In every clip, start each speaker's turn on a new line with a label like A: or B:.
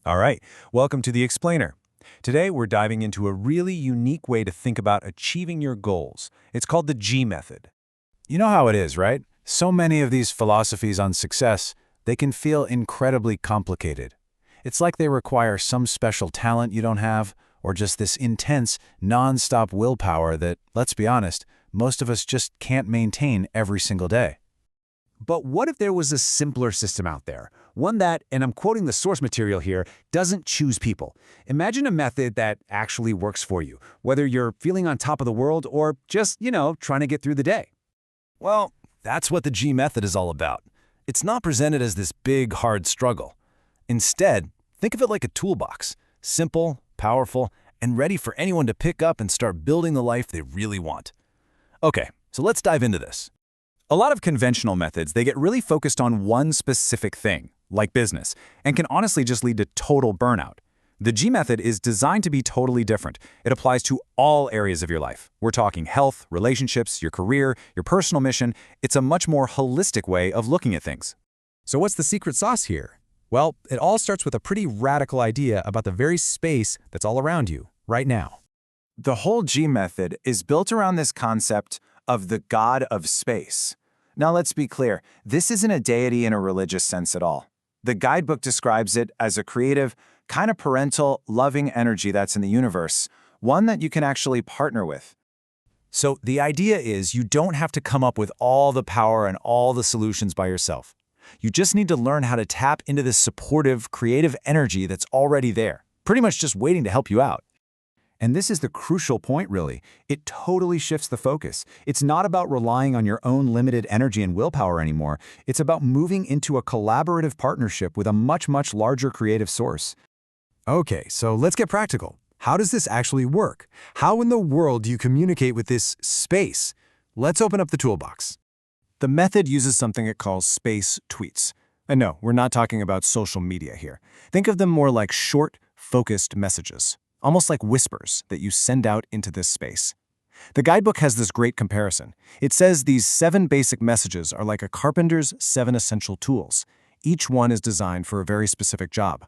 A: All right, welcome to The Explainer. Today we're diving into a really unique way to think about achieving your goals. It's called the G method.
B: You know how it is, right? So many of these philosophies on success, they can feel incredibly complicated. It's like they require some special talent you don't have, or just this intense, non-stop willpower that, let's be honest, most of us just can't maintain every single day.
C: But what if there was a simpler system out there? One that, and I'm quoting the source material here, doesn't choose people. Imagine a method that actually works for you, whether you're feeling on top of the world or just, trying to get through the day.
B: Well, that's what the G method is all about. It's not presented as this big, hard struggle. Instead, think of it like a toolbox, simple, powerful, and ready for anyone to pick up and start building the life they really want. Okay, so let's dive into this.
A: A lot of conventional methods, they get really focused on one specific thing, like business, and can honestly just lead to total burnout. The G method is designed to be totally different. It applies to all areas of your life. We're talking health, relationships, your career, your personal mission. It's a much more holistic way of looking at things.
D: So what's the secret sauce here? Well, it all starts with a pretty radical idea about the very space that's all around you, right now.
A: The whole G method is built around this concept of the God of space. Now let's be clear, this isn't a deity in a religious sense at all. The guidebook describes it as a creative, kind of parental, loving energy that's in the universe, one that you can actually partner with.
B: So the idea is you don't have to come up with all the power and all the solutions by yourself. You just need to learn how to tap into this supportive, creative energy that's already there, pretty much just waiting to help you out.
C: And this is the crucial point, really. It totally shifts the focus. It's not about relying on your own limited energy and willpower anymore. It's about moving into a collaborative partnership with a much, much larger creative source.
D: Okay, so let's get practical. How does this actually work? How in the world do you communicate with this space? Let's open up the toolbox.
A: The method uses something it calls space tweets. And no, we're not talking about social media here. Think of them more like short, focused messages, almost like whispers that you send out into this space. The guidebook has this great comparison. It says these 7 basic messages are like a carpenter's 7 essential tools. Each one is designed for a very specific job.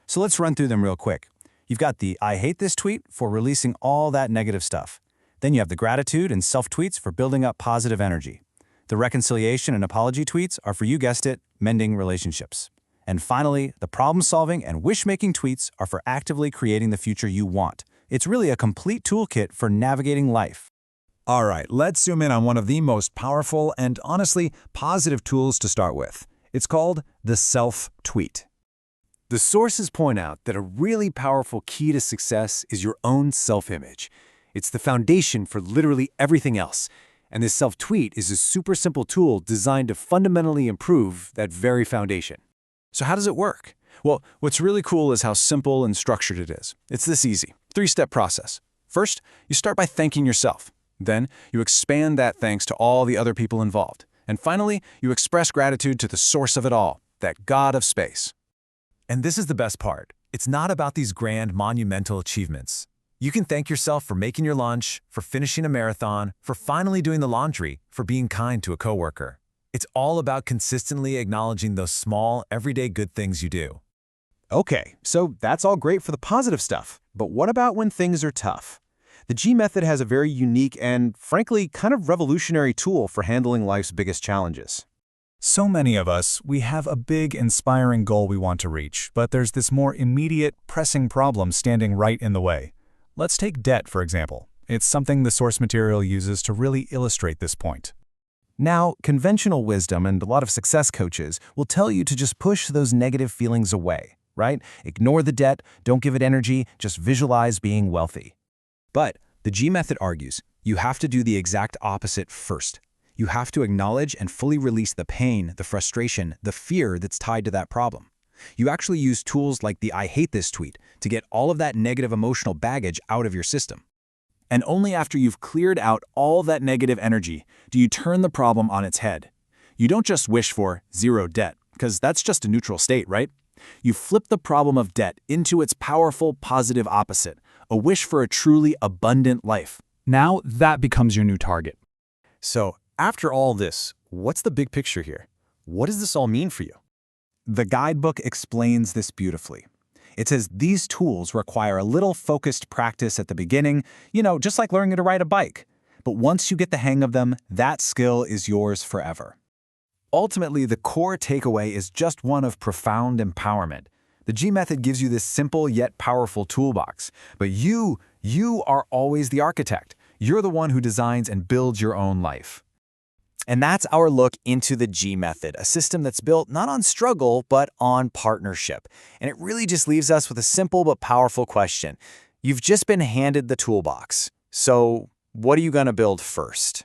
A: So let's run through them real quick. You've got the I hate this tweet for releasing all that negative stuff. Then you have the gratitude and self-tweets for building up positive energy. The reconciliation and apology tweets are for, you guessed it, mending relationships. And finally, the problem-solving and wish-making tweets are for actively creating the future you want. It's really a complete toolkit for navigating life.
B: All right, let's zoom in on one of the most powerful and honestly positive tools to start with. It's called the self-tweet.
A: The sources point out that a really powerful key to success is your own self-image. It's the foundation for literally everything else. And this self-tweet is a super simple tool designed to fundamentally improve that very foundation. So how does it work? Well, what's really cool is how simple and structured it is. It's this easy, 3-step process. First, you start by thanking yourself. Then, you expand that thanks to all the other people involved. And finally, you express gratitude to the source of it all, that God of space.
B: And this is the best part. It's not about these grand, monumental achievements. You can thank yourself for making your lunch, for finishing a marathon, for finally doing the laundry, for being kind to a coworker. It's all about consistently acknowledging those small, everyday good things you do.
C: Okay, so that's all great for the positive stuff. But what about when things are tough? The G method has a very unique and, frankly, kind of revolutionary tool for handling life's biggest challenges.
B: So many of us, we have a big, inspiring goal we want to reach, but there's this more immediate, pressing problem standing right in the way. Let's take debt, for example. It's something the source material uses to really illustrate this point.
A: Now, conventional wisdom and a lot of success coaches will tell you to just push those negative feelings away, right? Ignore the debt, don't give it energy, just visualize being wealthy. But the G method argues you have to do the exact opposite first. You have to acknowledge and fully release the pain, the frustration, the fear that's tied to that problem. You actually use tools like the I hate this tweet to get all of that negative emotional baggage out of your system. And only after you've cleared out all that negative energy do you turn the problem on its head. You don't just wish for zero debt, because that's just a neutral state, right? You flip the problem of debt into its powerful positive opposite, a wish for a truly abundant life.
D: Now that becomes your new target.
A: So, after all this, what's the big picture here? What does this all mean for you? The guidebook explains this beautifully.
B: It says these tools require a little focused practice at the beginning, just like learning to ride a bike. But once you get the hang of them, that skill is yours forever. Ultimately, the core takeaway is just one of profound empowerment. The G method gives you this simple yet powerful toolbox. But you are always the architect. You're the one who designs and builds your own life.
A: And that's our look into the G method, a system that's built not on struggle, but on partnership. And it really just leaves us with a simple but powerful question. You've just been handed the toolbox. So what are you going to build first?